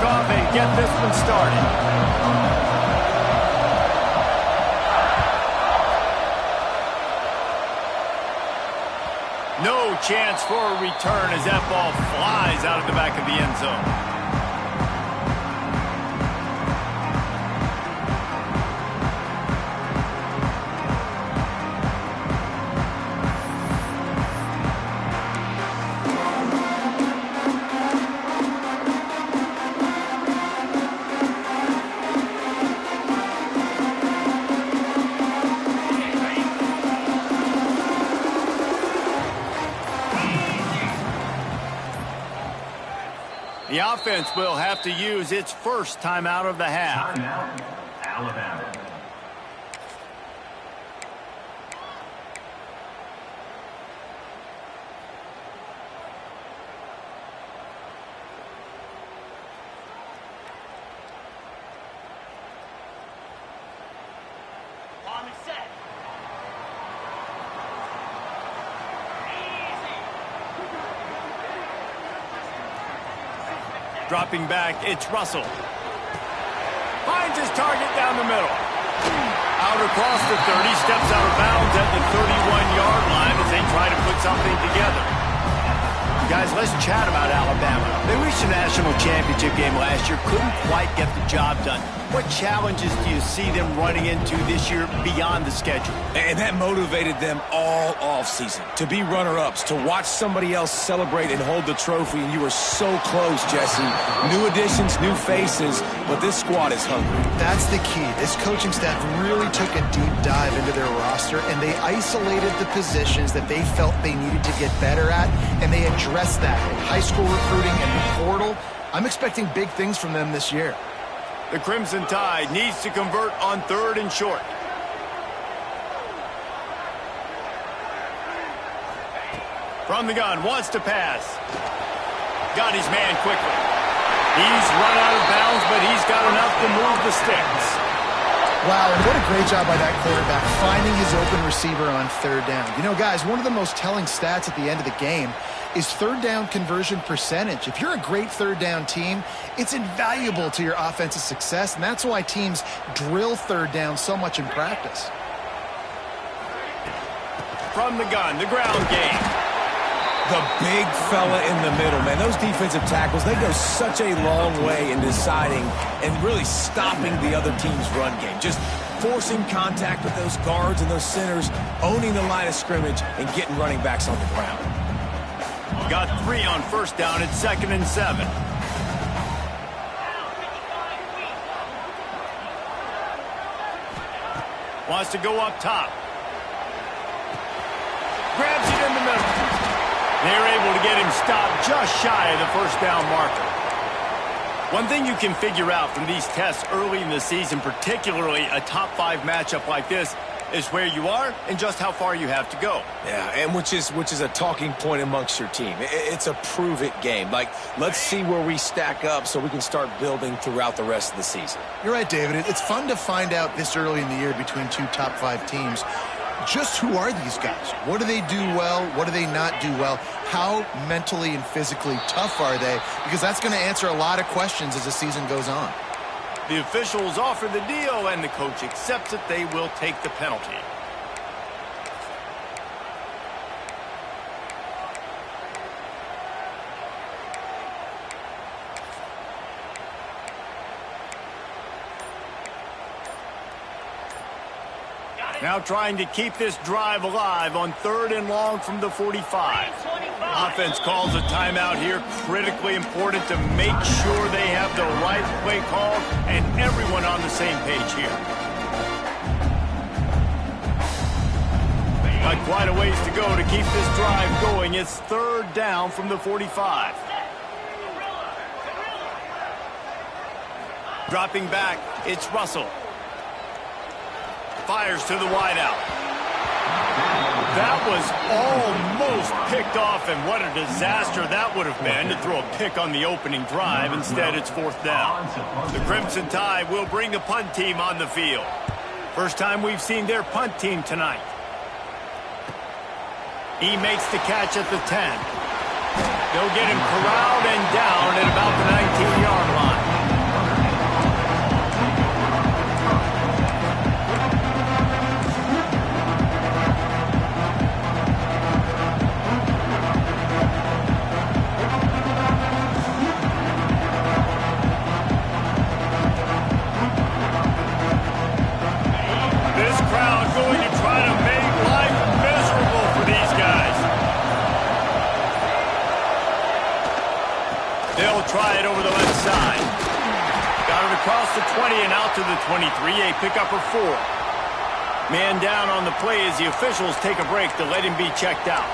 off and get this one started. No chance for a return as that ball flies out of the back of the end zone. The offense will have to use its first timeout of the half. Timeout, Alabama. On the set. Dropping back, it's Russell. Finds his target down the middle. Out across the 30, steps out of bounds at the 31-yard line as they try to put something together. Guys, let's chat about Alabama. They reached the national championship game last year, couldn't quite get the job done. What challenges do you see them running into this year beyond the schedule? And that motivated them all offseason. To be runner-ups, to watch somebody else celebrate and hold the trophy, and you were so close, Jesse. New additions, new faces, but this squad is hungry. That's the key. This coaching staff really took a deep dive into their roster, and they isolated the positions that they felt they needed to get better at, and they addressed that in high school recruiting and the portal. I'm expecting big things from them this year. The Crimson Tide needs to convert on 3rd and short. From the gun, wants to pass. Got his man quickly. He's run out of bounds, but he's got enough to move the sticks. Wow, and what a great job by that quarterback, finding his open receiver on 3rd down. You know, guys, one of the most telling stats at the end of the game is 3rd down conversion percentage. If you're a great 3rd down team, it's invaluable to your offensive success, and that's why teams drill 3rd down so much in practice. From the gun, the ground game. The big fella in the middle, man. Those defensive tackles, they go such a long way in deciding and really stopping the other team's run game. Just forcing contact with those guards and those centers, owning the line of scrimmage, and getting running backs on the ground. Got 3 on 1st down at 2nd and 7. Wants to go up top. Grabs it in the middle. They're able to get him stopped just shy of the 1st down marker. One thing you can figure out from these tests early in the season, particularly a top 5 matchup like this, is where you are and just how far you have to go. Yeah, and which is a talking point amongst your team. It's a prove-it game. Like, let's see where we stack up so we can start building throughout the rest of the season. You're right, David. It's fun to find out this early in the year between 2 top 5 teams. Just who are these guys? What do they do well? What do they not do well? How mentally and physically tough are they? Because that's going to answer a lot of questions as the season goes on. The officials offer the deal, and the coach accepts it. They will take the penalty. Now trying to keep this drive alive on 3rd and long from the 45. Offense calls a timeout here. Critically important to make sure they have the right play call and everyone on the same page here. Got quite a ways to go to keep this drive going. It's 3rd down from the 45. Dropping back, it's Russell. Fires to the wideout. That was almost picked off, and what a disaster that would have been to throw a pick on the opening drive. Instead, it's 4th down. The Crimson Tide will bring the punt team on the field. First time we've seen their punt team tonight. He makes the catch at the 10. They'll get him corralled and down at about the 19-yard line. try it over the left side. Got it across the 20 and out to the 23, a pickup of 4. Man down on the play as the officials take a break to let him be checked out.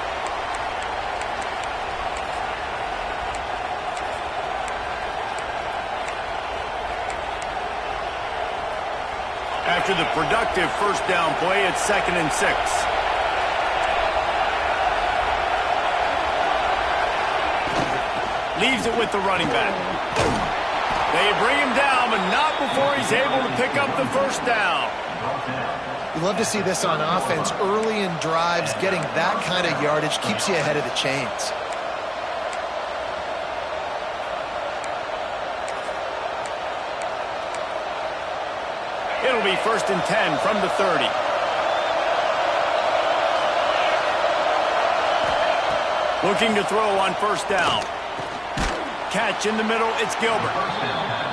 After the productive first down play, it's 2nd and 6. Leaves it with the running back. They bring him down, but not before he's able to pick up the first down. You love to see this on offense. Early in drives, getting that kind of yardage keeps you ahead of the chains. It'll be 1st and 10 from the 30. Looking to throw on first down. Catch in the middle, it's Gilbert.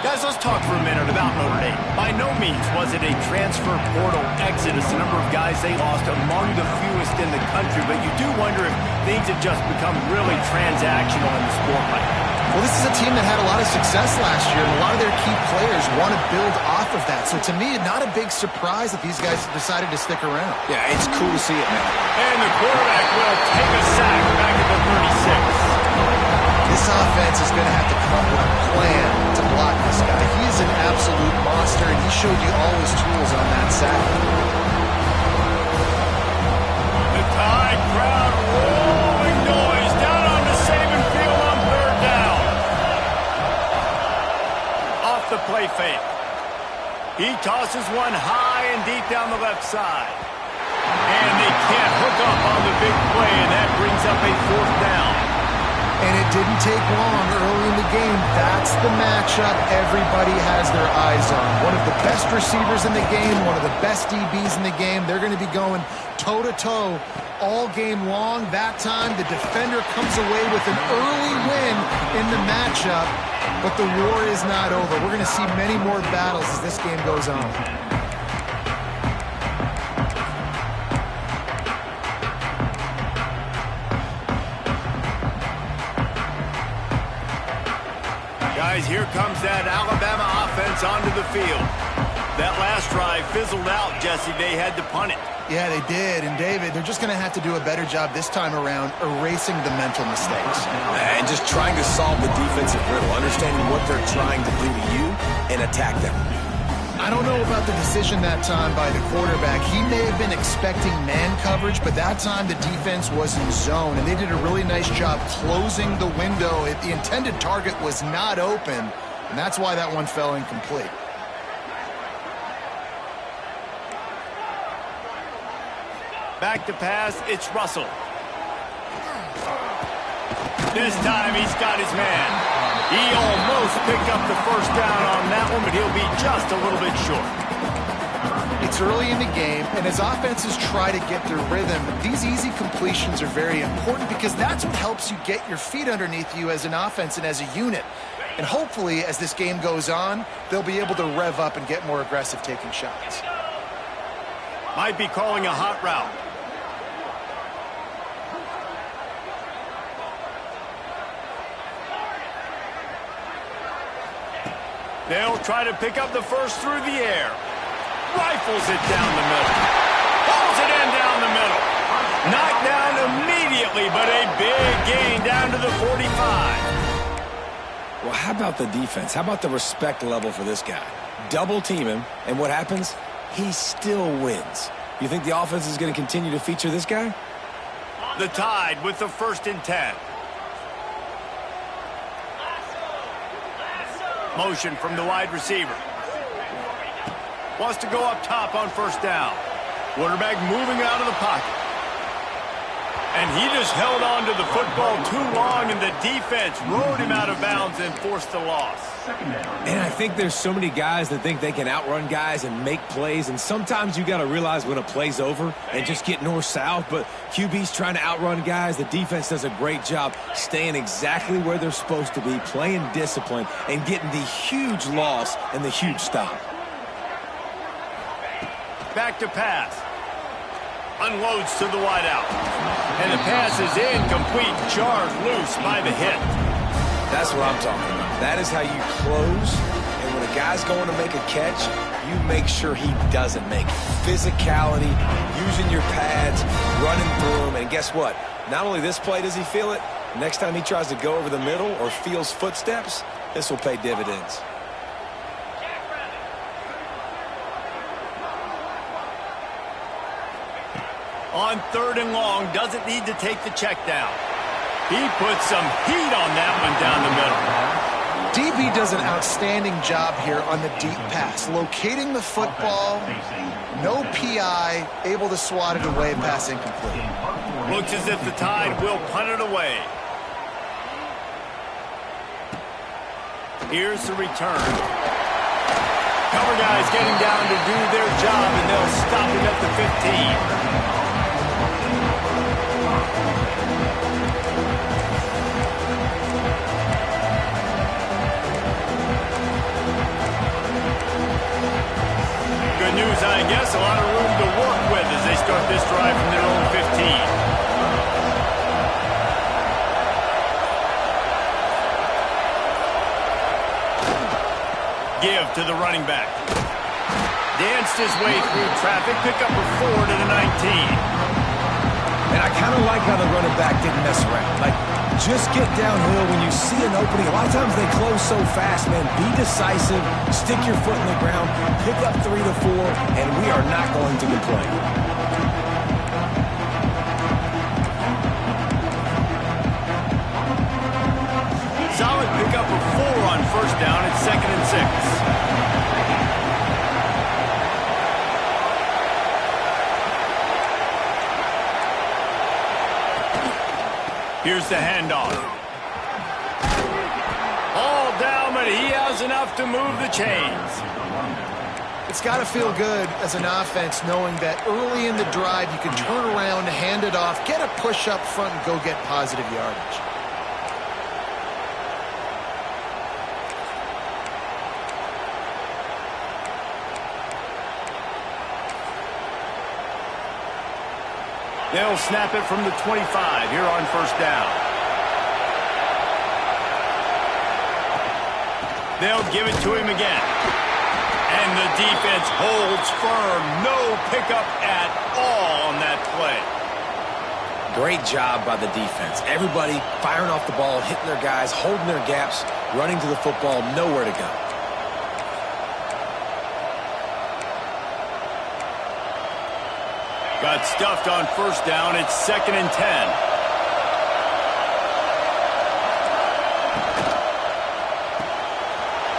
Guys, let's talk for a minute about Notre Dame. By no means was it a transfer portal exodus, the number of guys they lost among the fewest in the country, but you do wonder if things have just become really transactional in the sport right now. Well, this is a team that had a lot of success last year, and a lot of their key players want to build off of that. So to me, not a big surprise that these guys decided to stick around. Yeah, it's cool to see it, man. And the quarterback will take a sack back at the 36. This offense is going to have to come up with a plan to block this guy. He is an absolute monster, and he showed you all his tools on that sack. The Tide crowd rolling noise down on the Saban field on 3rd down. Off the play fake. He tosses one high and deep down the left side. And they can't hook up on the big play, and that brings up a 4th down. And it didn't take long early in the game. That's the matchup everybody has their eyes on. One of the best receivers in the game, one of the best DBs in the game. They're going to be going toe-to-toe all game long. That time, the defender comes away with an early win in the matchup, but the war is not over. We're going to see many more battles as this game goes on. Guys, here comes that Alabama offense onto the field. That last drive fizzled out, Jesse. They had to punt it. Yeah, they did. And, David, they're just going to have to do a better job this time around erasing the mental mistakes. And just trying to solve the defensive riddle, understanding what they're trying to do to you and attack them. I don't know about the decision that time by the quarterback. He may have been expecting man coverage, but that time the defense was in zone, and they did a really nice job closing the window. The intended target was not open, and that's why that one fell incomplete. Back to pass, it's Russell. This time he's got his man. He almost picked up the first down on that one, but he'll be just a little bit short. It's early in the game, and as offenses try to get their rhythm, these easy completions are very important because that's what helps you get your feet underneath you as an offense and as a unit. And hopefully, as this game goes on, they'll be able to rev up and get more aggressive taking shots. Might be calling a hot route. They'll try to pick up the first through the air. Rifles it down the middle. Pulls it in down the middle. Knocked down immediately, but a big gain down to the 45. Well, how about the defense? How about the respect level for this guy? Double team him, and what happens? He still wins. You think the offense is going to continue to feature this guy? The Tide with the 1st and 10. Motion from the wide receiver. Wants to go up top on first down. Quarterback moving out of the pocket. And he just held on to the football too long, and the defense rode him out of bounds and forced the loss. And I think there's so many guys that think they can outrun guys and make plays, and sometimes you got to realize when a play's over and just get north-south, but QB's trying to outrun guys. The defense does a great job staying exactly where they're supposed to be, playing discipline, and getting the huge loss and the huge stop. Back to pass. Unloads to the wideout. And the pass is incomplete, jarred loose by the hit. That's what I'm talking about. That is how you close. And when a guy's going to make a catch, you make sure he doesn't make it. Physicality, using your pads, running through them. And guess what? Not only this play does he feel it, next time he tries to go over the middle or feels footsteps, this will pay dividends. On 3rd and long, doesn't need to take the check down. He puts some heat on that one down the middle. DB does an outstanding job here on the deep pass, locating the football, no PI, able to swat it away, pass incomplete. Looks as if the Tide will punt it away. Here's the return. Cover guys getting down to do their job, and they'll stop him at the 15. Good news, I guess. A lot of room to work with as they start this drive from their own 15. Give to the running back. Danced his way through traffic. Pick up a 4 to the 19. And I kind of like how the running back didn't mess around. Like, just get downhill when you see an opening. A lot of times they close so fast, man. Be decisive, stick your foot in the ground, pick up 3 to 4, and we are not going to complain. Solid pickup of 4 on 1st down. It's 2nd and 6. Here's the handoff. All down, but he has enough to move the chains. It's got to feel good as an offense knowing that early in the drive you can turn around, hand it off, get a push up front, and go get positive yardage. They'll snap it from the 25 here on 1st down. They'll give it to him again. And the defense holds firm. No pickup at all on that play. Great job by the defense. Everybody firing off the ball, hitting their guys, holding their gaps, running to the football, nowhere to go. Got stuffed on 1st down. It's 2nd and 10.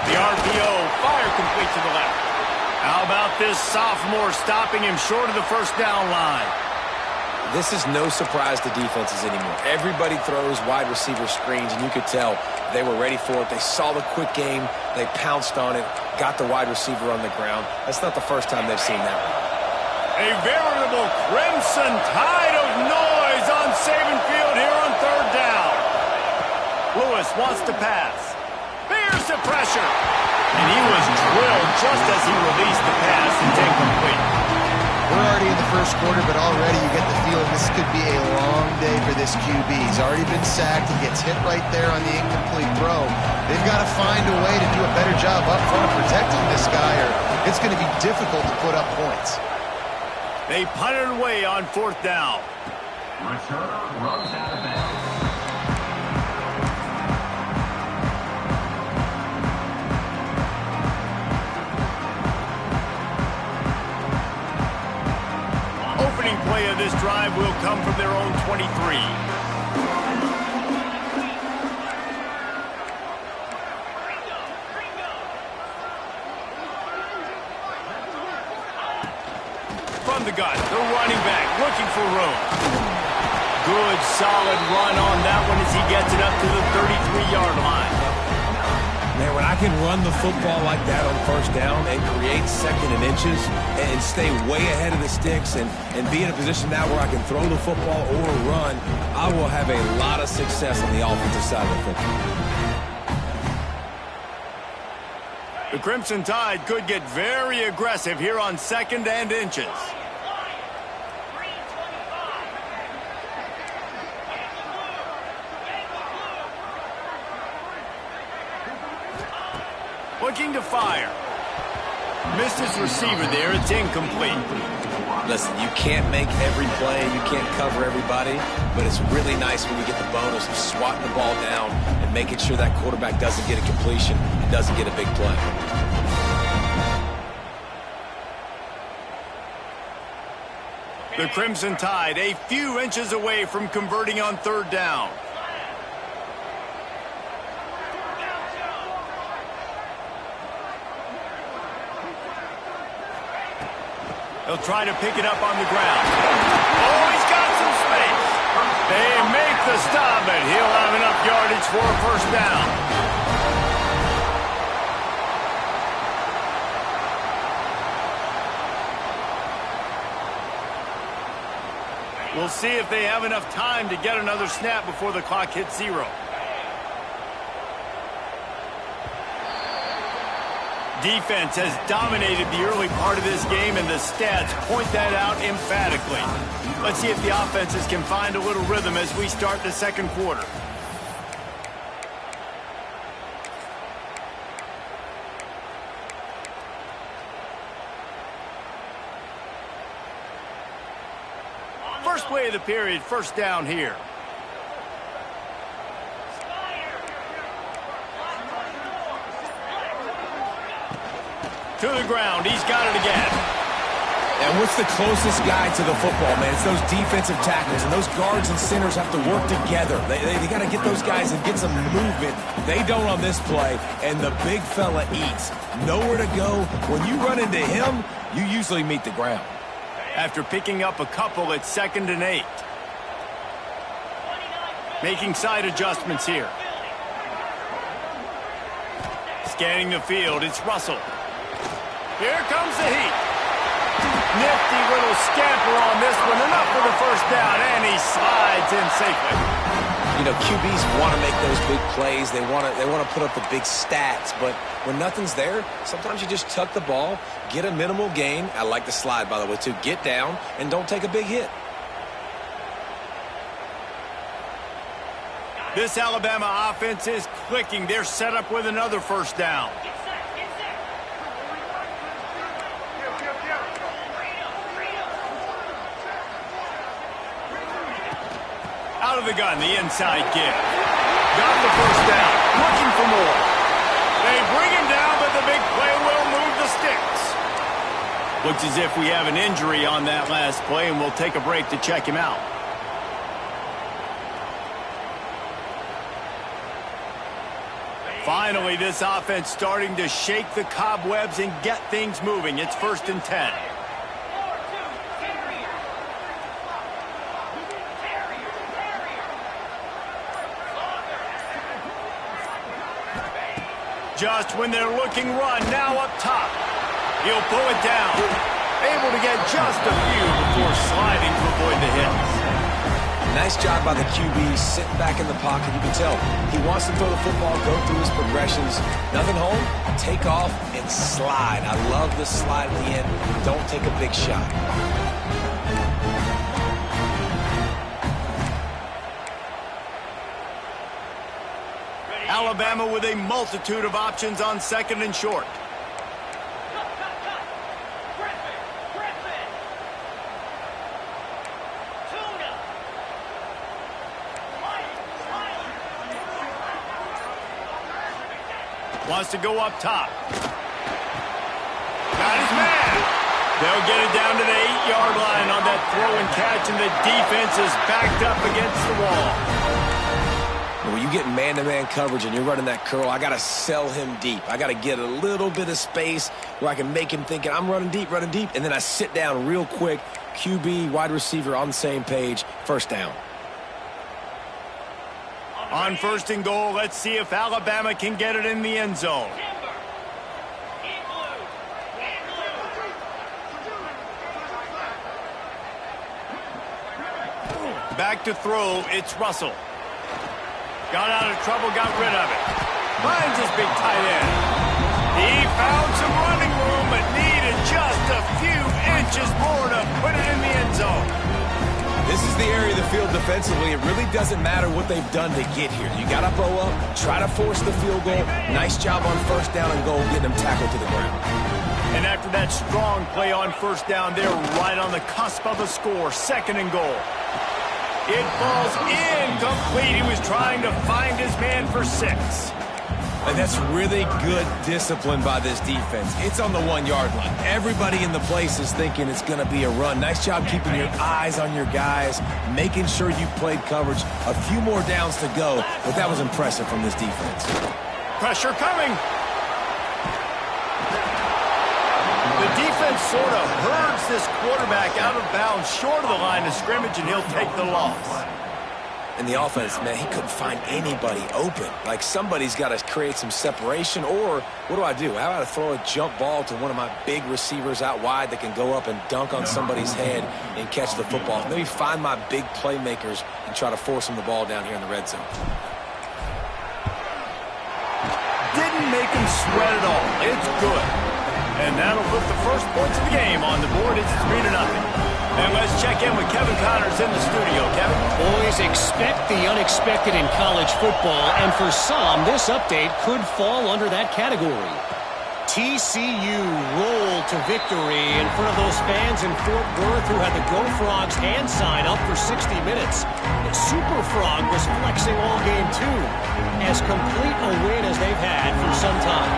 The RPO, fire complete to the left. How about this sophomore stopping him short of the 1st down line? This is no surprise to defenses anymore. Everybody throws wide receiver screens, and you could tell they were ready for it. They saw the quick game. They pounced on it, got the wide receiver on the ground. That's not the first time they've seen that one. A veritable crimson tide of noise on Saban Field here on 3rd down. Lewis wants to pass. Fears the pressure. And he was drilled just as he released the pass. It's incomplete. We're already in the 1st quarter, but already you get the feeling this could be a long day for this QB. He's already been sacked. He gets hit right there on the incomplete throw. They've got to find a way to do a better job up front protecting this guy, or it's going to be difficult to put up points. They punted away on 4th down. Return runs out of bounds. Opening play of this drive will come from their own 23. From the gun, the running back looking for room. Good, solid run on that one as he gets it up to the 33-yard line. Man, when I can run the football like that on 1st down and create 2nd and inches and stay way ahead of the sticks and be in a position now where I can throw the football or run, I will have a lot of success on the offensive side of the football. The Crimson Tide could get very aggressive here on 2nd and inches. Looking to fire. Missed his receiver there. It's incomplete. Listen, you can't make every play. You can't cover everybody. But it's really nice when you get the bonus of swatting the ball down and making sure that quarterback doesn't get a completion and doesn't get a big play. The Crimson Tide a few inches away from converting on third down. He'll try to pick it up on the ground. Oh, he's got some space. They make the stop, and he'll have enough yardage for a first down. We'll see if they have enough time to get another snap before the clock hits 0. Defense has dominated the early part of this game, and the stats point that out emphatically. Let's see if the offenses can find a little rhythm as we start the second quarter. First play of the period, first down here. To the ground, he's got it again. And what's the closest guy to the football, man? It's those defensive tackles, and those guards and centers have to work together. They got to get those guys and get some movement. They don't on this play, and the big fella eats. Nowhere to go. When you run into him, you usually meet the ground. After picking up a couple, it's 2nd and 8. Making side adjustments here. Scanning the field, it's Russell. Here comes the heat. Nifty little scamper on this one. Enough for the first down, and he slides in safely. You know, QBs want to make those big plays. They want to put up the big stats. But when nothing's there, sometimes you just tuck the ball, get a minimal gain. I like the slide, by the way, too. Get down and don't take a big hit. This Alabama offense is clicking. They're set up with another first down. Out of the gun, the inside give. Got the first down. Looking for more. They bring him down, but the big play will move the sticks. Looks as if we have an injury on that last play, and we'll take a break to check him out. Finally, this offense starting to shake the cobwebs and get things moving. It's 1st and 10. Just when they're looking run, now up top. He'll pull it down. Able to get just a few before sliding to avoid the hits. Nice job by the QB, sitting back in the pocket. You can tell he wants to throw the football, go through his progressions. Nothing home, take off, and slide. I love the slide at the end. Don't take a big shot. Alabama with a multitude of options on 2nd and short. Wants to go up top. Got his man. They'll get it down to the 8-yard line on that throw and catch, and the defense is backed up against the wall. When you get man-to-man coverage and you're running that curl, I got to sell him deep. I got to get a little bit of space where I can make him thinking I'm running deep, and then I sit down real quick. QB, wide receiver on the same page, first down. On 1st and goal, let's see if Alabama can get it in the end zone. Back to throw, it's Russell. Got out of trouble, got rid of it. Finds his big tight end. He found some running room, but needed just a few inches more to put it in the end zone. This is the area of the field defensively. It really doesn't matter what they've done to get here. You got to bow up, try to force the field goal. Nice job on first down and goal, getting them tackled to the ground. And after that strong play on first down, they're right on the cusp of a score. 2nd and goal. It falls incomplete. He was trying to find his man for 6. And that's really good discipline by this defense. It's on the 1-yard line. Everybody in the place is thinking it's going to be a run. Nice job keeping your eyes on your guys, making sure you played coverage. A few more downs to go, but that was impressive from this defense. Pressure coming. The defense sort of herds this quarterback out of bounds short of the line of scrimmage, and he'll take the loss. And the offense, man, he couldn't find anybody open. Like, somebody's got to create some separation, or what do I do? How about I throw a jump ball to one of my big receivers out wide that can go up and dunk on somebody's head and catch the football? Maybe find my big playmakers and try to force them the ball down here in the red zone. Didn't make him sweat at all. It's good. And that'll put the first points of the game on the board. It's 3-0. And let's check in with Kevin Connors in the studio. Kevin? Boys, expect the unexpected in college football, and for some, this update could fall under that category. TCU rolled to victory in front of those fans in Fort Worth who had the Go Frogs hand sign up for 60 minutes. The Super Frog was flexing all game, too. As complete a win as they've had for some time.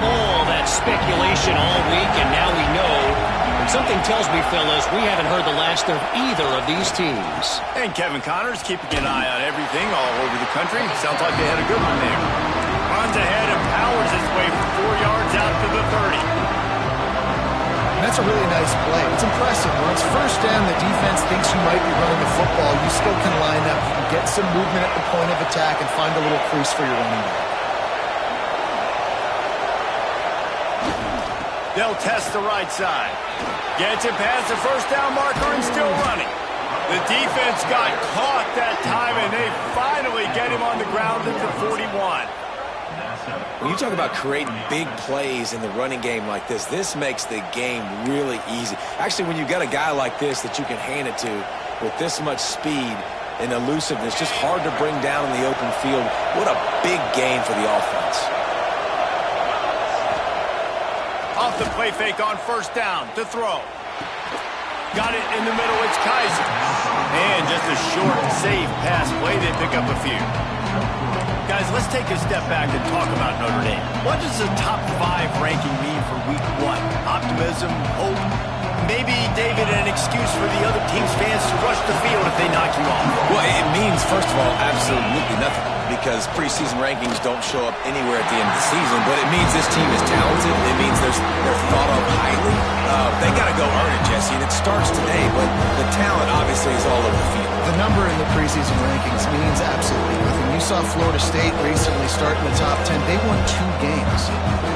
All that speculation all week, and now we know. And something tells me, fellas, we haven't heard the last of either of these teams. And Kevin Connors keeping an eye on everything all over the country. Sounds like they had a good one there. Runs ahead and powers his way for 4 yards out to the 30. And that's a really nice play. It's impressive. When it's first down, the defense thinks you might be running the football. You still can line up. You can get some movement at the point of attack and find a little crease for your running back. They'll test the right side. Gets it past the first down marker and still running. The defense got caught that time, and they finally get him on the ground at the 41. When you talk about creating big plays in the running game like this makes the game really easy. Actually, when you got a guy like this that you can hand it to with this much speed and elusiveness, just hard to bring down in the open field, what a big game for the offense. Off the play fake on first down to throw. Got it in the middle, it's Kaiser. And just a short, safe pass play, they pick up a few. Guys, let's take a step back and talk about Notre Dame. What does the top 5 ranking mean for week 1? Optimism, hope, maybe, David, an excuse for the other team's fans to rush the field if they knock you off? Well, it means, first of all, absolutely nothing, because preseason rankings don't show up anywhere at the end of the season, but it means this team is talented. It means they're thought of highly. They got to go earn it, Jesse, and it starts today, but the talent obviously is all over the field. The number in the preseason rankings means absolutely nothing. You saw Florida State recently start in the top 10. They won 2 games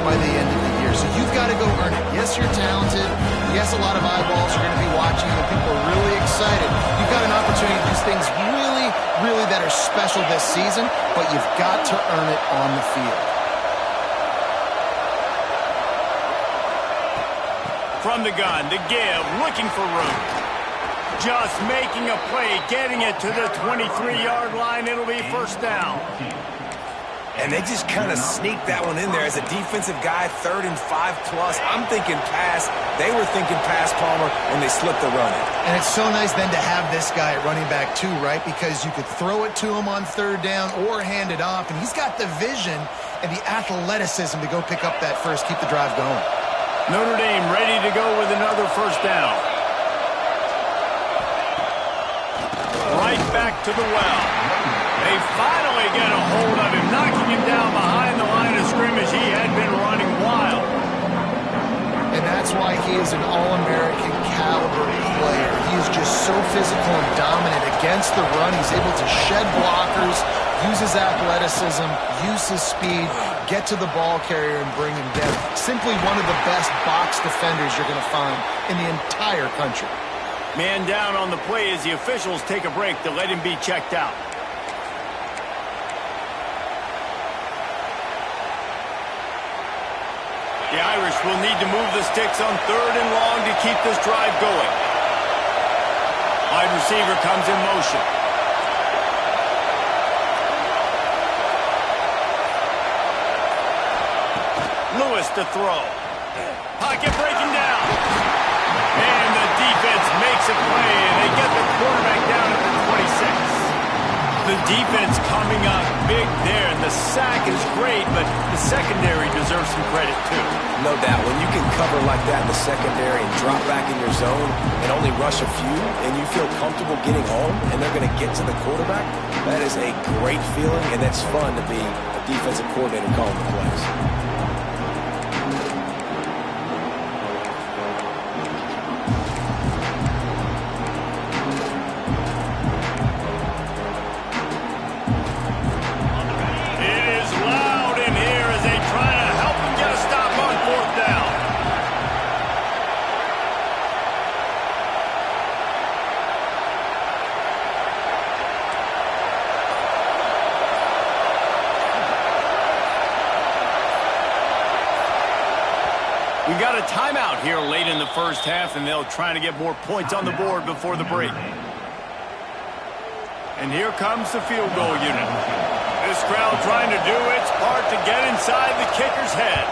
by the end of the year, so you've got to go earn it. Yes, you're talented. Yes, a lot of eyeballs are going to be watching you, and people are really excited. You've got an opportunity to do things really that are special this season, but you've got to earn it on the field. From the gun, the give, looking for room. Just making a play, getting it to the 23-yard line. It'll be first down. And they just kind of sneaked that one in there as a defensive guy, 3rd and 5+. I'm thinking pass. They were thinking pass, Palmer, and they slipped the run in. And it's so nice then to have this guy at running back too, right? Because you could throw it to him on 3rd down or hand it off, and he's got the vision and the athleticism to go pick up that first, keep the drive going. Notre Dame ready to go with another first down. Right back to the well. They finally get a hold of him, knocking him down behind the line of scrimmage. He had been running wild. And that's why he is an All-American caliber player. He is just so physical and dominant against the run. He's able to shed blockers, use his athleticism, use his speed, get to the ball carrier and bring him down. Simply one of the best box defenders you're going to find in the entire country. Man down on the play as the officials take a break to let him be checked out. The Irish will need to move the sticks on 3rd and long to keep this drive going. Wide receiver comes in motion. Lewis to throw. Pocket breaking down. And the defense makes a play, and they get the quarterback down at the 26. The defense coming up big there, and the sack is great, but the secondary deserves some credit too. No doubt. When you can cover like that in the secondary and drop back in your zone and only rush a few, and you feel comfortable getting home, and they're going to get to the quarterback, that is a great feeling, and that's fun to be a defensive coordinator calling the plays. We got a timeout here late in the first half, and they'll try to get more points on the board before the break. And here comes the field goal unit. This crowd trying to do its part to get inside the kicker's head.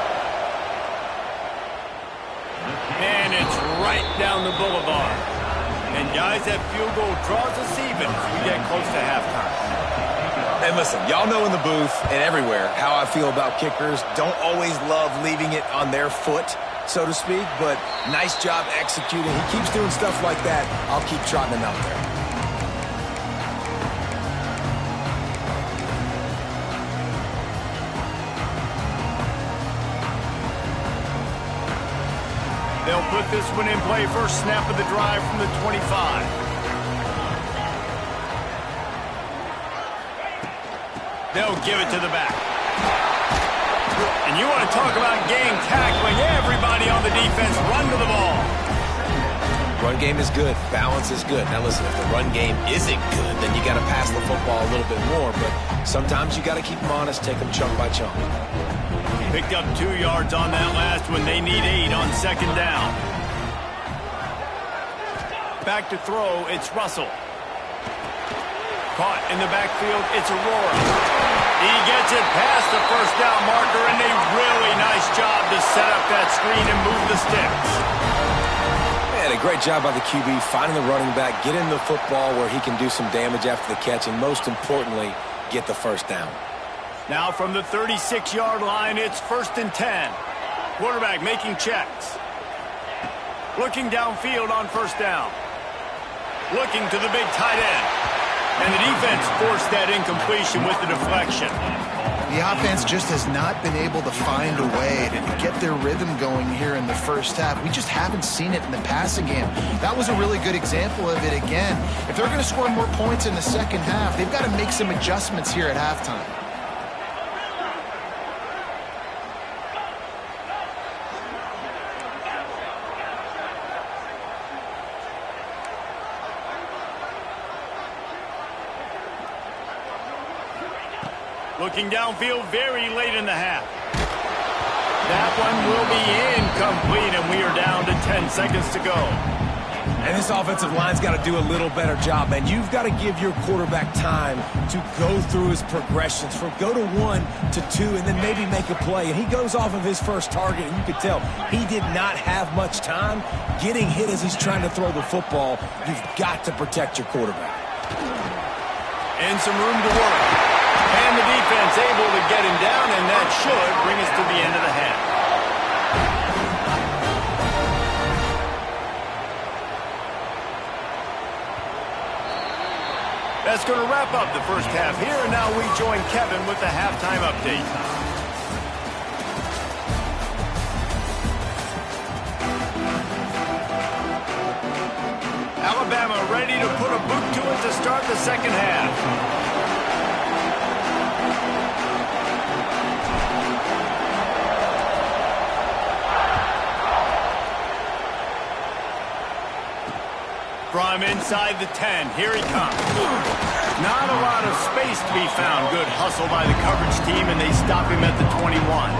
And it's right down the boulevard. And guys, that field goal draws us even as we get close to halftime. And listen, y'all know in the booth and everywhere how I feel about kickers. Don't always love leaving it on their foot, so to speak, but nice job executing. He keeps doing stuff like that. I'll keep trotting him out there. They'll put this one in play. First snap of the drive from the 25. They'll give it to the back. And you want to talk about game tackling. Everybody on the defense run to the ball. Run game is good. Balance is good. Now listen, if the run game isn't good, then you got to pass the football a little bit more. But sometimes you got to keep them honest, take them chunk by chunk. Picked up 2 yards on that last one. They need 8 on second down. Back to throw. It's Russell. Caught in the backfield. It's Aurora. He gets it past the first down marker, and a really nice job to set up that screen and move the sticks. Man, a great job by the QB finding the running back, getting the football where he can do some damage after the catch, and most importantly, get the first down. Now from the 36-yard line, it's 1st and 10. Quarterback making checks. Looking downfield on first down. Looking to the big tight end. And the defense forced that incompletion with the deflection. The offense just has not been able to find a way to get their rhythm going here in the first half. We just haven't seen it in the passing game. That was a really good example of it again. If they're going to score more points in the second half, they've got to make some adjustments here at halftime. Looking downfield very late in the half. That one will be incomplete, and we are down to 10 seconds to go. And this offensive line's got to do a little better job, man. You've got to give your quarterback time to go through his progressions, from go to 1 to 2, and then maybe make a play. And he goes off of his first target, and you could tell he did not have much time getting hit as he's trying to throw the football. You've got to protect your quarterback. And some room to work. And the defense able to get him down, and that should bring us to the end of the half. That's going to wrap up the first half here, and now we join Kevin with the halftime update. Alabama ready to put a boot to it to start the second half. From inside the 10, here he comes. Not a lot of space to be found. Good hustle by the coverage team, and they stop him at the 21.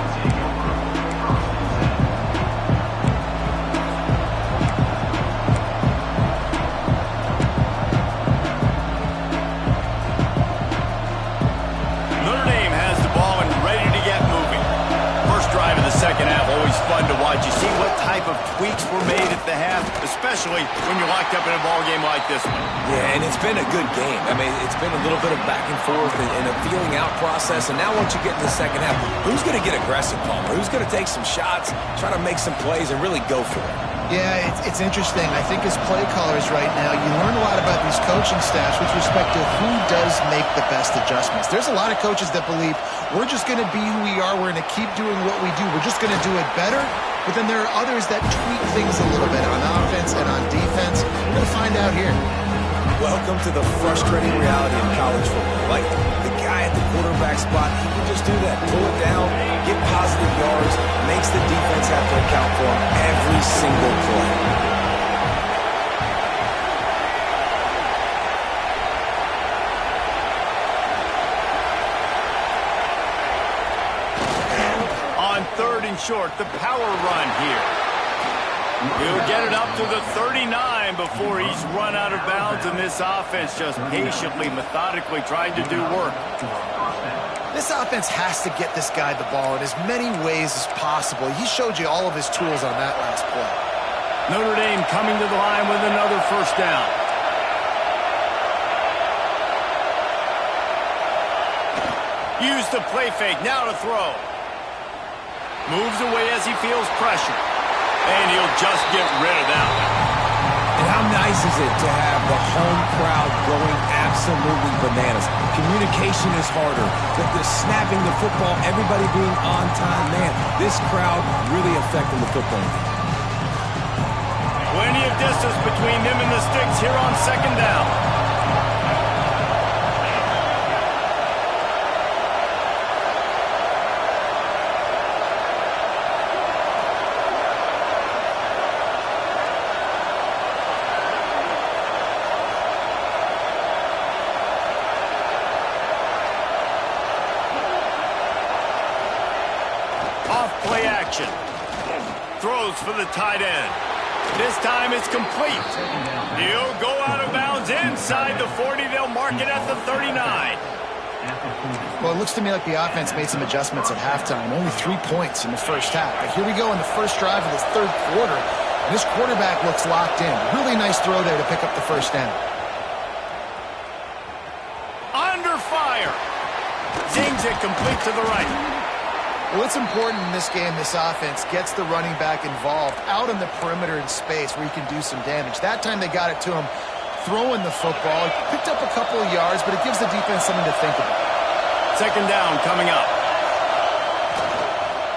second half, always fun to watch. You see what type of tweaks were made at the half, especially when you're locked up in a ball game like this one. Yeah, and it's been a good game. I mean, it's been a little bit of back and forth and a feeling out process. And now once you get in the second half, who's going to get aggressive, Palmer? Who's going to take some shots, try to make some plays, and really go for it? Yeah, it's interesting. I think as play callers right now, you learn a lot about these coaching staffs with respect to who does make the best adjustments. There's a lot of coaches that believe we're just going to be who we are. We're going to keep doing what we do. We're just going to do it better. But then there are others that tweak things a little bit on offense and on defense. We're going to find out here. Welcome to the frustrating reality of college football. Like, the guy at the quarterback spot, he can just do that. Pull it down, get positive yards, makes the defense have to account for him every single play. On 3rd and short, the power run here. He'll get it up to the 39 before he's run out of bounds, and this offense just patiently, methodically trying to do work. This offense has to get this guy the ball in as many ways as possible. He showed you all of his tools on that last play. Notre Dame coming to the line with another first down. Use the play fake, now to throw. Moves away as he feels pressure. And he'll just get rid of that one. And how nice is it to have the home crowd going absolutely bananas? Communication is harder. The snapping the football, everybody being on time. Man, this crowd really affecting the football game. Plenty of distance between them and the sticks here on 2nd down. Play action. Throws for the tight end. This time it's complete. He'll go out of bounds inside the 40. They'll mark it at the 39. Well, it looks to me like the offense made some adjustments at halftime. Only 3 points in the first half. But here we go in the first drive of this 3rd quarter. And this quarterback looks locked in. Really nice throw there to pick up the first down. Under fire. Zings it complete to the right. Well, it's important in this game this offense gets the running back involved out on the perimeter in space where he can do some damage. That time they got it to him throwing the football. He picked up a couple of yards, but it gives the defense something to think about. 2nd down coming up.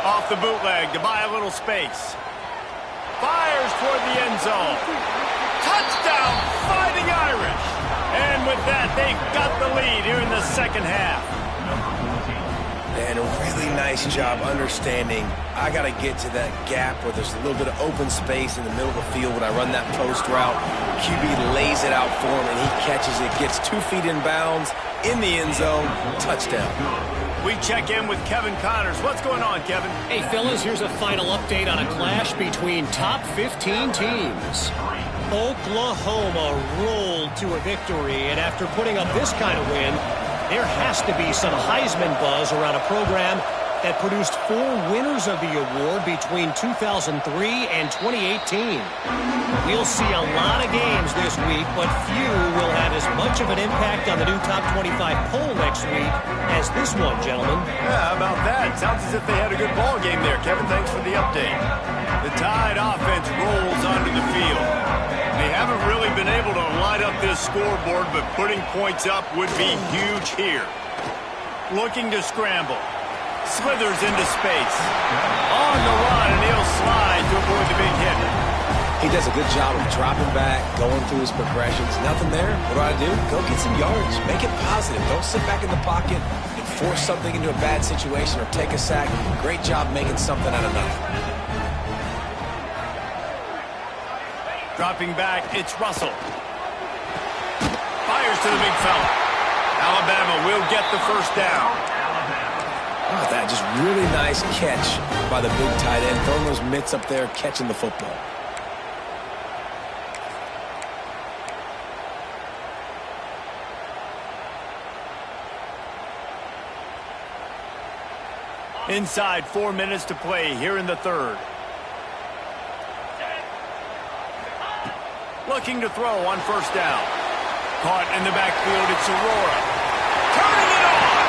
Off the bootleg to buy a little space. Fires toward the end zone. Touchdown, Fighting Irish. And with that, they've got the lead here in the second half. And a really nice job understanding I got to get to that gap where there's a little bit of open space in the middle of the field when I run that post route. QB lays it out for him, and he catches it, gets 2 feet in bounds, in the end zone, touchdown. We check in with Kevin Connors. What's going on, Kevin? Hey, fellas, here's a final update on a clash between top 15 teams. Oklahoma rolled to a victory, and after putting up this kind of win, there has to be some Heisman buzz around a program that produced 4 winners of the award between 2003 and 2018. We'll see a lot of games this week, but few will have as much of an impact on the new top 25 poll next week as this one, gentlemen. Yeah, how about that? Sounds as if they had a good ball game there, Kevin. Thanks for the update. The Tide offense rolls onto the field. They haven't really been able to light up this scoreboard, but putting points up would be huge here. Looking to scramble. Slithers into space. On the run, and he'll slide to avoid the big hit. He does a good job of dropping back, going through his progressions. Nothing there. What do? Go get some yards. Make it positive. Don't sit back in the pocket and force something into a bad situation or take a sack. Great job making something out of nothing. Dropping back, it's Russell. Fires to the big fella. Alabama will get the first down. Oh, that just really nice catch by the big tight end. Throwing those mitts up there, catching the football. Inside 4 minutes to play here in the third. Looking to throw on first down. Caught in the backfield, it's Aurora. Turning it on!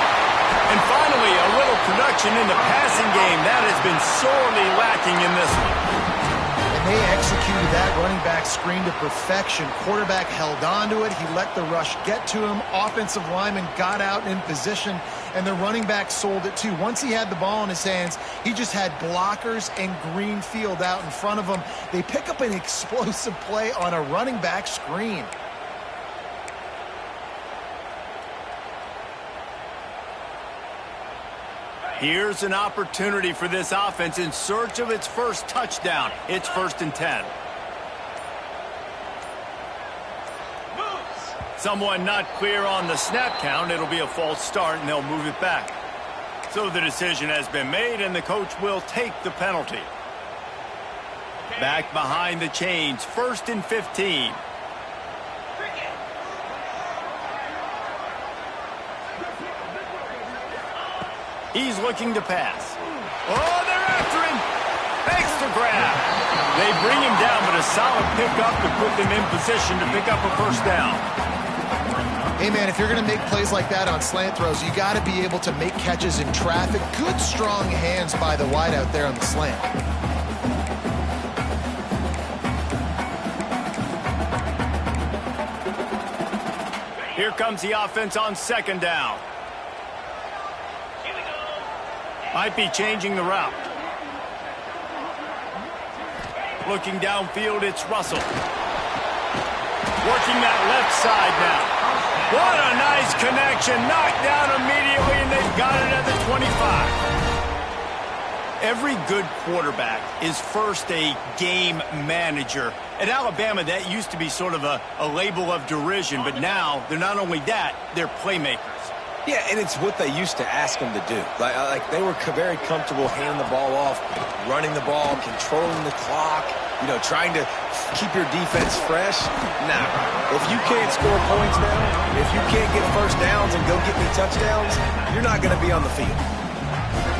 And finally, a little production in the passing game. That has been sorely lacking in this one. And they executed that running back screen to perfection. Quarterback held on to it. He let the rush get to him. Offensive lineman got out in position, and the running back sold it too. Once he had the ball in his hands, he just had blockers and green field out in front of him. They pick up an explosive play on a running back screen. Here's an opportunity for this offense in search of its first touchdown. It's 1st and 10. Someone not clear on the snap count. It'll be a false start, and they'll move it back. So the decision has been made, and the coach will take the penalty. Back behind the chains, 1st and 15. He's looking to pass. Oh, they're after him. Thanks to grab. They bring him down, but a solid pickup to put them in position to pick up a first down. Hey, man, if you're going to make plays like that on slant throws, you got to be able to make catches in traffic. Good, strong hands by the wide out there on the slant. Here comes the offense on 2nd down. Might be changing the route. Looking downfield, it's Russell. Working that left side now. What a nice connection. Knocked down immediately, and they've got it at the 25. Every good quarterback is first a game manager. At Alabama, that used to be sort of a label of derision, but now they're not only that, they're playmakers. Yeah, and it's what they used to ask them to do. Like they were very comfortable handing the ball off, running the ball, controlling the clock, trying to keep your defense fresh. Now, if you can't score points now, if you can't get first downs and go get me touchdowns, you're not going to be on the field.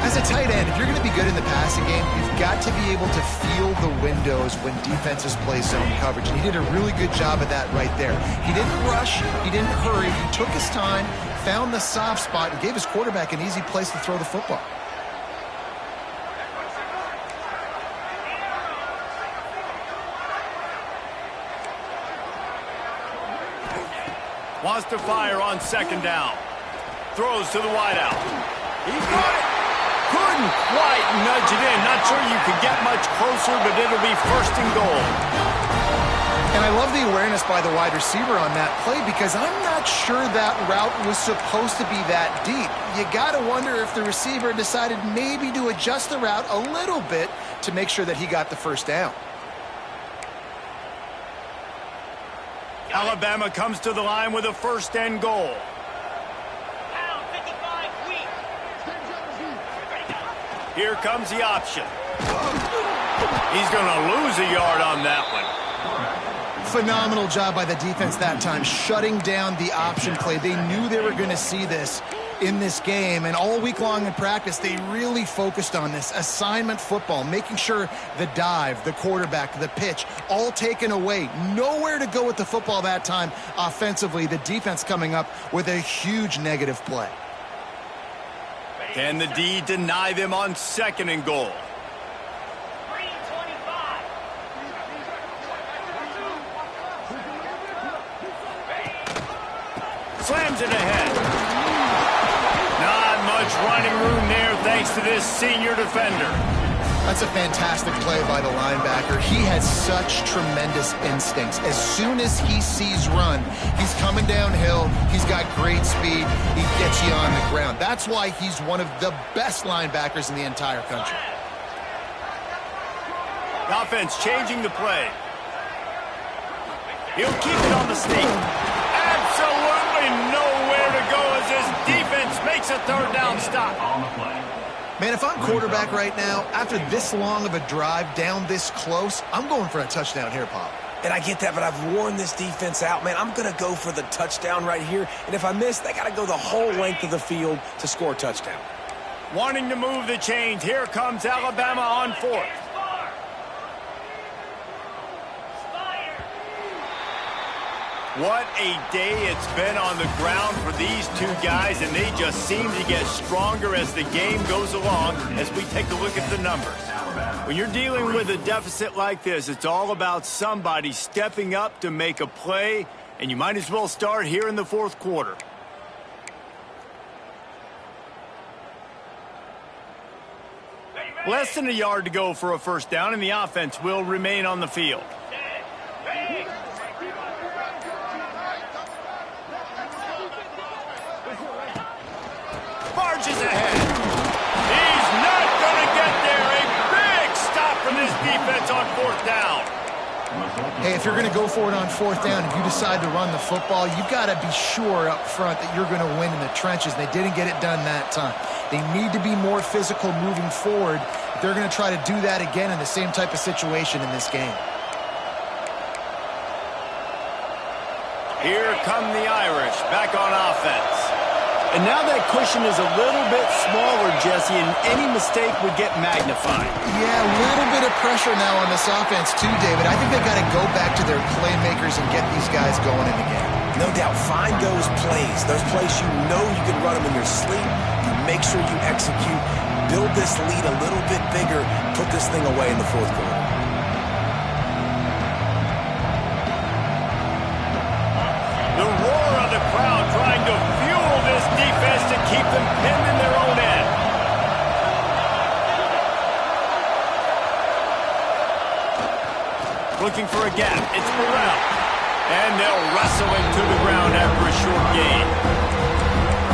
As a tight end, if you're going to be good in the passing game, you've got to be able to feel the windows when defenses play zone coverage. And he did a really good job of that right there. He didn't rush. He didn't hurry. He took his time, found the soft spot, and gave his quarterback an easy place to throw the football. Wants to fire on 2nd down. Throws to the wideout. He's got it. Couldn't quite nudge it in. Not sure you could get much closer, but it'll be 1st and goal. And I love the awareness by the wide receiver on that play because I'm not sure that route was supposed to be that deep. You got to wonder if the receiver decided maybe to adjust the route a little bit to make sure that he got the first down. Alabama comes to the line with a 1st and goal. Here comes the option. He's going to lose a yard on that one. Phenomenal job by the defense that time, shutting down the option play. They knew they were going to see this in this game, and all week long in practice, they really focused on this assignment football, making sure the dive, the quarterback, the pitch, all taken away. Nowhere to go with the football that time offensively. The defense coming up with a huge negative play. Can the D deny them on 2nd and goal? Slams it ahead. Not much running room there thanks to this senior defender. That's a fantastic play by the linebacker. He has such tremendous instincts. As soon as he sees run, he's coming downhill. He's got great speed. He gets you on the ground. That's why he's one of the best linebackers in the entire country. The offense changing the play. He'll keep it on the sneak. Absolutely nowhere to go as this defense makes a 3rd down stop. On the play. Man, if I'm quarterback right now, after this long of a drive down this close, I'm going for a touchdown here, Pop. And I get that, but I've worn this defense out, man. I'm going to go for the touchdown right here. And if I miss, they got to go the whole length of the field to score a touchdown. Wanting to move the chains. Here comes Alabama on fourth. What a day it's been on the ground for these two guys, and they just seem to get stronger as the game goes along as we take a look at the numbers. When you're dealing with a deficit like this, it's all about somebody stepping up to make a play, and you might as well start here in the fourth quarter. Less than a yard to go for a first down, and the offense will remain on the field. Barges ahead. He's not going to get there. A big stop from this defense on fourth down. Hey, if you're going to go for it on fourth down, if you decide to run the football, you've got to be sure up front that you're going to win in the trenches. They didn't get it done that time. They need to be more physical moving forward. They're going to try to do that again in the same type of situation in this game. Here come the Irish back on offense. And now that cushion is a little bit smaller, Jesse, and any mistake would get magnified. Yeah, a little bit of pressure now on this offense too, David. I think they got to go back to their playmakers and get these guys going in the game. No doubt, find those plays you know you can run them in your sleep. You make sure you execute, build this lead a little bit bigger, put this thing away in the fourth quarter. The roar of the crowd trying to fuel this defense to keep them pinned in their own end. Looking for a gap. It's Burrell. And they'll wrestle him to the ground after a short gain.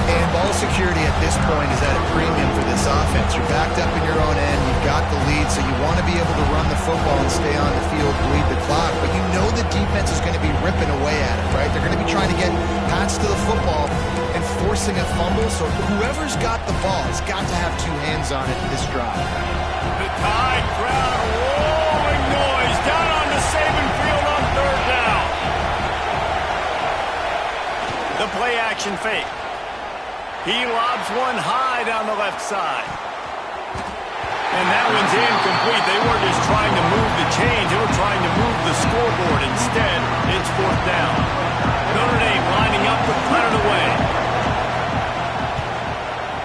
And ball security at this point is at a premium for this offense. You're backed up in your own end. You've got the lead, so you want to be able to run the football and stay on the field, bleed the clock. But you know the defense is going to be ripping away at it, right? They're going to be trying to get pats to the football and forcing a fumble. So whoever's got the ball has got to have two hands on it this drive. The Tide crowd rolling noise down on the Saban field on third down. The play action fake. He lobs one high down the left side. And that one's incomplete. They weren't just trying to move the chains. They were trying to move the scoreboard. Instead, it's fourth down. Notre Dame lining up to punt it away.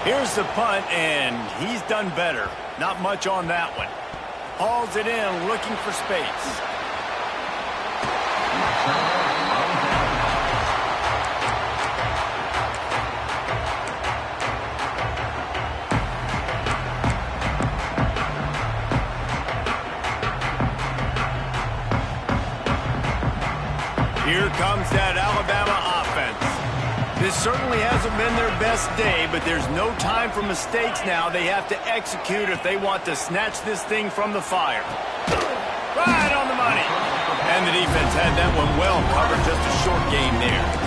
Here's the punt, and he's done better. Not much on that one. Hauls it in, looking for space. Here comes that Alabama offense. This certainly hasn't been their best day, but there's no time for mistakes now. They have to execute if they want to snatch this thing from the fire. Right on the money. And the defense had that one well covered, just a short game there.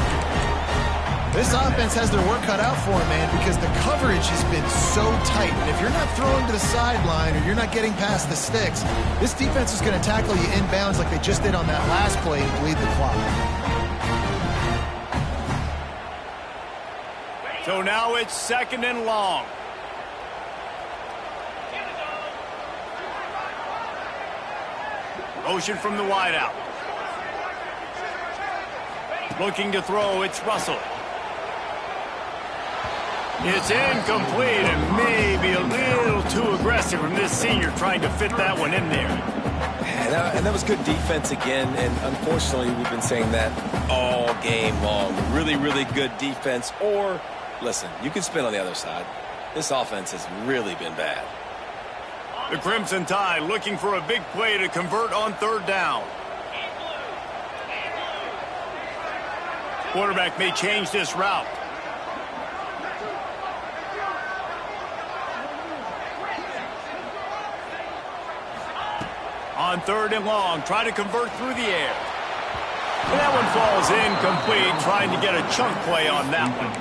This offense has their work cut out for them, man, because the coverage has been so tight. And if you're not throwing to the sideline or you're not getting past the sticks, this defense is going to tackle you inbounds like they just did on that last play and bleed the clock. So now it's second and long. Motion from the wideout. Looking to throw, it's Russell. It's incomplete and maybe a little too aggressive from this senior trying to fit that one in there. And that was good defense again, and unfortunately we've been saying that all game long. Really, really good defense. Or, listen, you can spin on the other side. This offense has really been bad. The Crimson Tide looking for a big play to convert on third down. Quarterback may change this route. On third and long, try to convert through the air. And that one falls incomplete, trying to get a chunk play on that one.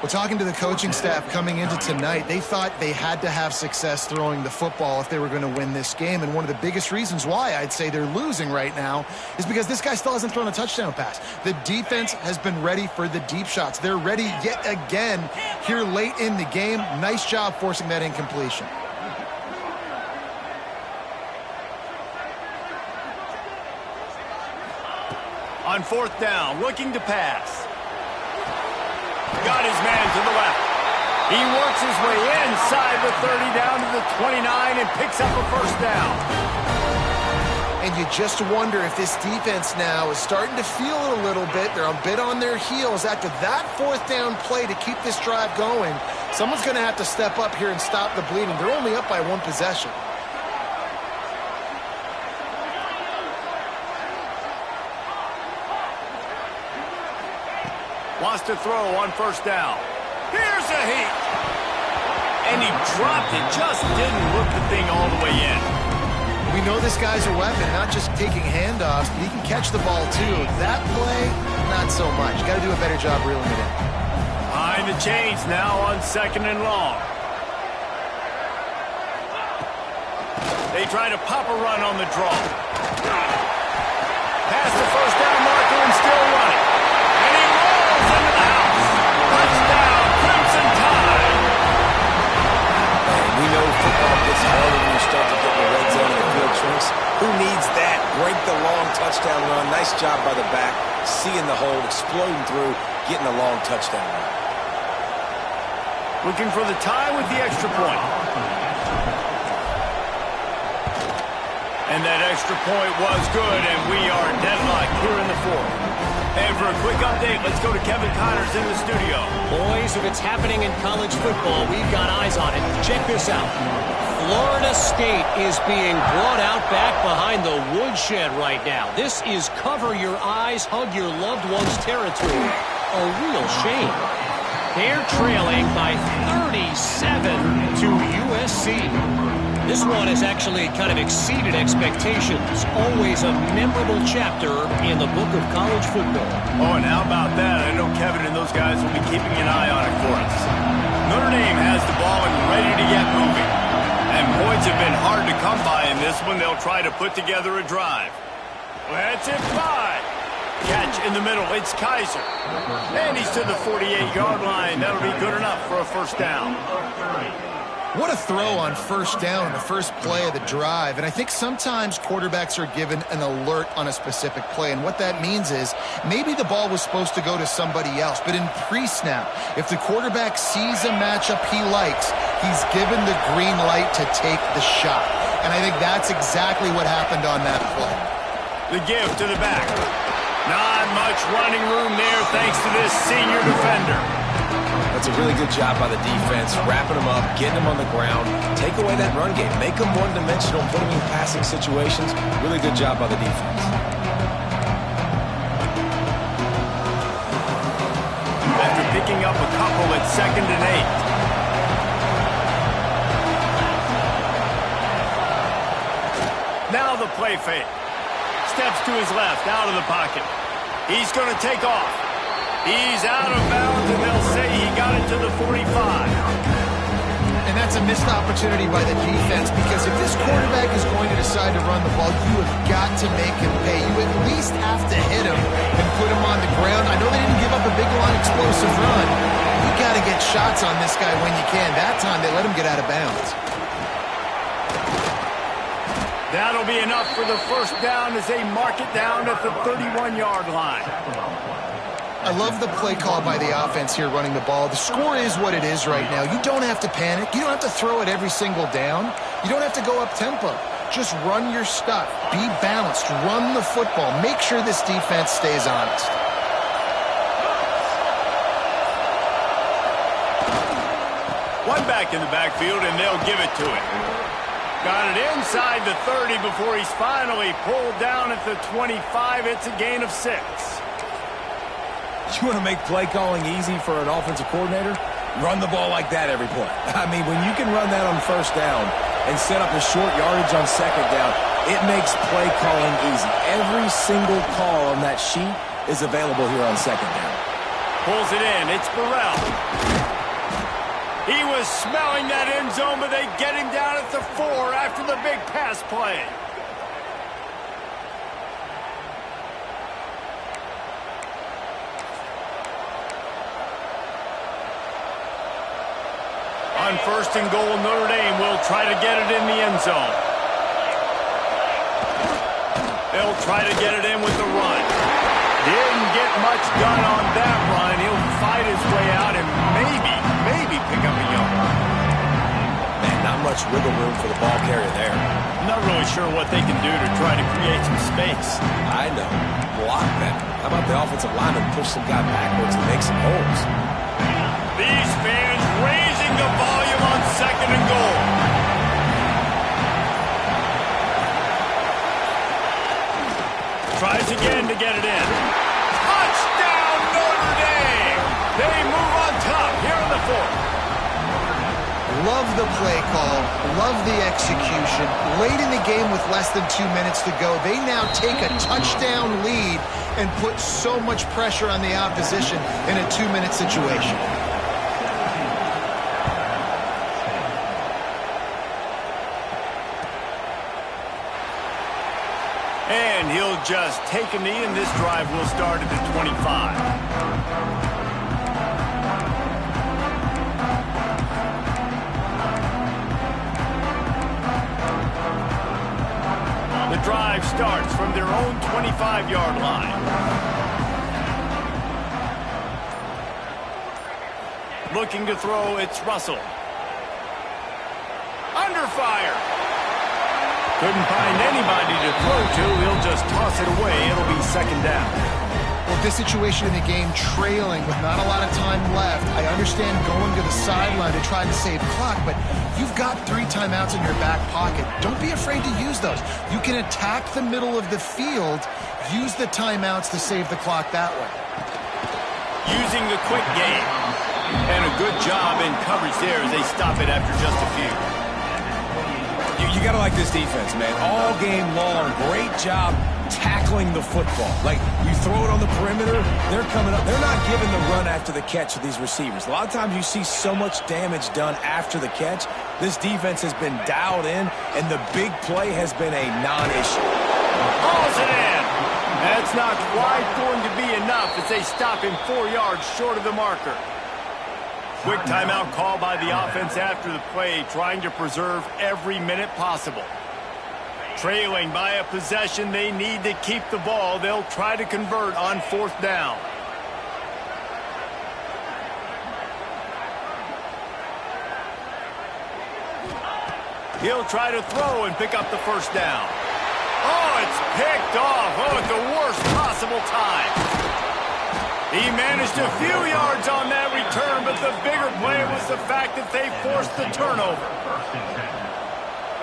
Well, talking to the coaching staff coming into tonight, they thought they had to have success throwing the football if they were going to win this game. And one of the biggest reasons why I'd say they're losing right now is because this guy still hasn't thrown a touchdown pass. The defense has been ready for the deep shots. They're ready yet again here late in the game. Nice job forcing that incompletion. On fourth down, looking to pass. Got his man to the left. He works his way inside the 30 down to the 29 and picks up a first down. And you just wonder if this defense now is starting to feel it a little bit. They're a bit on their heels after that fourth down play to keep this drive going. Someone's going to have to step up here and stop the bleeding. They're only up by one possession. Wants to throw on first down. Here's a heat. And he dropped it. Just didn't look the thing all the way in. We know this guy's a weapon, not just taking handoffs, but he can catch the ball too. That play, not so much. Got to do a better job reeling it in. Behind the chains now on second and long. They try to pop a run on the draw. Past the first down marker and still running. And he rolls into the house. Touchdown, Crimson Tide. We know football gets harder when you start to get in the red zone and the field shrinks. Who needs that? Break the long touchdown run. Nice job by the back. Seeing the hole, exploding through, getting a long touchdown run. Looking for the tie with the extra point. And that extra point was good, and we are deadlocked here in the fourth. And for a quick update, let's go to Kevin Connors in the studio. Boys, if it's happening in college football, we've got eyes on it. Check this out. Florida State is being brought out back behind the woodshed right now. This is cover your eyes, hug your loved ones territory. A real shame. They're trailing by 37 to USC. This one has actually kind of exceeded expectations. Always a memorable chapter in the book of college football. Oh, and how about that? I know Kevin and those guys will be keeping an eye on it for us. Notre Dame has the ball and ready to get moving. And points have been hard to come by in this one. They'll try to put together a drive. That's it, 5. Catch in the middle. It's Kaiser. And he's to the 48-yard line. That'll be good enough for a first down. What a throw on first down, the first play of the drive. And I think sometimes quarterbacks are given an alert on a specific play. And what that means is maybe the ball was supposed to go to somebody else. But in pre-snap, if the quarterback sees a matchup he likes, he's given the green light to take the shot. And I think that's exactly what happened on that play. The give to the back. Not much running room there thanks to this senior defender. That's a really good job by the defense, wrapping them up, getting them on the ground, take away that run game, make them one-dimensional, put them in passing situations. Really good job by the defense. After picking up a couple at 2nd and 8. Now the play fake. Steps to his left, out of the pocket. He's going to take off. He's out of bounds, and they'll say he got it to the 45. And that's a missed opportunity by the defense, because if this quarterback is going to decide to run the ball, you have got to make him pay. You at least have to hit him and put him on the ground. I know they didn't give up a big line explosive run. You got to get shots on this guy when you can. That time they let him get out of bounds. That'll be enough for the first down as they mark it down at the 31-yard line. I love the play call by the offense here running the ball. The score is what it is right now. You don't have to panic. You don't have to throw it every single down. You don't have to go up tempo. Just run your stuff. Be balanced. Run the football. Make sure this defense stays honest. One back in the backfield, and they'll give it to him. Got it inside the 30 before he's finally pulled down at the 25. It's a gain of 6. You want to make play calling easy for an offensive coordinator? Run the ball like that every play. I mean, when you can run that on first down and set up a short yardage on second down, it makes play calling easy. Every single call on that sheet is available here on second down. Pulls it in. It's Burrell. He was smelling that end zone, but they get him down at the 4 after the big pass play. On 1st and goal, Notre Dame will try to get it in the end zone. They'll try to get it in with the run. Didn't get much done on that run. He'll fight his way out and maybe pick up a yard. Man, not much wiggle room for the ball carrier there. I'm not really sure what they can do to try to create some space. I know. Block that. How about the offensive lineman push some guy backwards and make some holes? These fans raising the volume on 2nd and goal. Tries again to get it in. Touchdown, Notre Dame! They move on top here in the 4th. Love the play call. Love the execution. Late in the game with less than 2 minutes to go, they now take a touchdown lead and put so much pressure on the opposition in a 2-minute situation. And he'll just take a knee, and this drive will start at the 25. The drive starts from their own 25-yard line. Looking to throw, it's Russell. Under fire. Couldn't find anybody to throw to. He'll just toss it away. It'll be 2nd down. Well, this situation in the game, trailing with not a lot of time left, I understand going to the sideline to try to save clock, but you've got 3 timeouts in your back pocket. Don't be afraid to use those. You can attack the middle of the field, use the timeouts to save the clock that way. Using the quick game. And a good job in coverage there as they stop it after just a few. You got to like this defense, man. All game long, great job tackling the football. Like, you throw it on the perimeter, they're coming up. They're not giving the run after the catch to these receivers. A lot of times you see so much damage done after the catch. This defense has been dialed in, and the big play has been a non-issue. Balls it in. That's not quite going to be enough as they stop him 4 yards short of the marker. Quick timeout call by the offense after the play, trying to preserve every minute possible. Trailing by a possession, they need to keep the ball. They'll try to convert on 4th down. He'll try to throw and pick up the 1st down. Oh, it's picked off. Oh, at the worst possible time. He managed a few yards on that return, but the bigger play was the fact that they forced the turnover.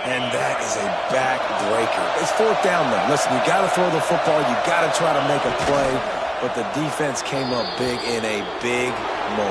And that is a backbreaker. It's 4th down, though. Listen, you got to throw the football. You got to try to make a play, but the defense came up big in a big moment.